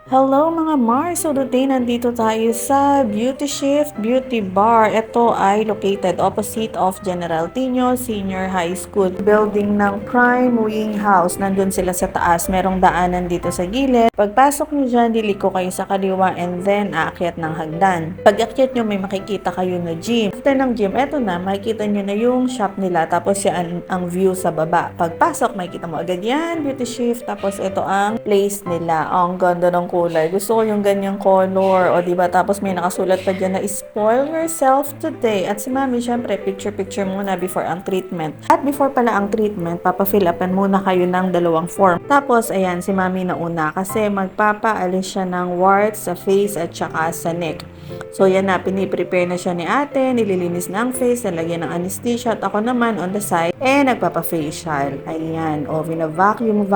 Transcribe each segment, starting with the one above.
Hello mga Mars! So today nandito tayo sa Beauty Shift Beauty Bar. Ito ay located opposite of General Tino Senior High School. Building ng Prime Wing House. Nandun sila sa taas. Merong daanan dito sa gilid. Pagpasok nyo dyan, diliko kayo sa kaliwa and then aakyat ng hagdan. Pag akyat nyo, may makikita kayo na gym. After ng gym, eto na, makikita nyo na yung shop nila. Tapos yan ang view sa baba. Pagpasok, makikita mo agad yan, Beauty Shift. Tapos ito ang place nila. Ang ganda ng kulay. Gusto ko yung ganyang color. O diba? Tapos may nakasulat pa dyan na spoil yourself today. At si Mami, syempre, picture-picture muna before ang treatment. At before pala ang treatment, papafill upan muna kayo ng dalawang form. Tapos, ayan, si Mami na una kasi magpapaalis siya ng warts sa face at saka sa neck. So, yan na, piniprepare na siya ni ate, nililinis na ang face, nalagyan ng anesthesia, at ako naman on the side, nagpapa-facial. Ayan, o, vacuum.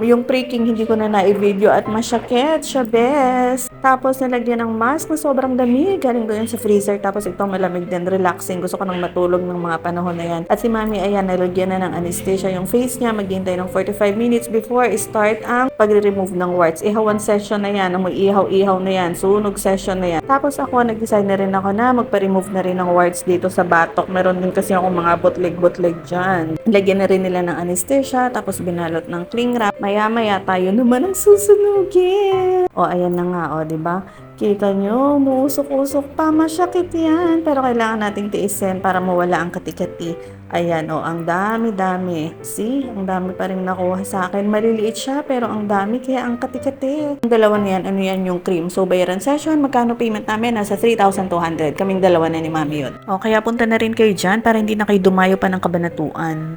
Yung pricking, hindi ko na na-video at masyakit siya, best. Tapos, nalagyan ng mask na sobrang dami, galing doon sa freezer, tapos ito malamig din, relaxing. Gusto ko nang matulog ng mga panahon na yan. At si Mami, ayan, nalagyan na ng anesthesia yung face niya, maghintay ng 45 minutes before start ang pagre-remove ng warts. Ihawan session na yan, amoy ihaw-ihaw na yan, sunog session na yan. Tapos ako, nag-decide na rin ako na magpa-remove na rin ng warts dito sa batok. Meron din kasi ako mga butleg-butleg dyan. Lagyan na rin nila ng anesthesia, tapos binalot ng cling wrap. Maya-maya tayo naman ang susunugin. O, ayan na nga, o, diba? Kita nyo, muusok-usok pa, masyakit yan. Pero kailangan nating tiisin para mawala ang kati-kati. Ayan, o, ang dami-dami. See, ang dami pa rin nakuha sa akin. Maliliit siya, pero ang dami, kaya ang kati-kati. Ang dalawa na yan, ano yan yung cream. So, bayaran session, magkano payment namin? Nasa 3,200. Kaming dalawa na ni Mami yun. O, kaya punta na rin kayo dyan para hindi na kayo dumayo pa ng kabanatuan.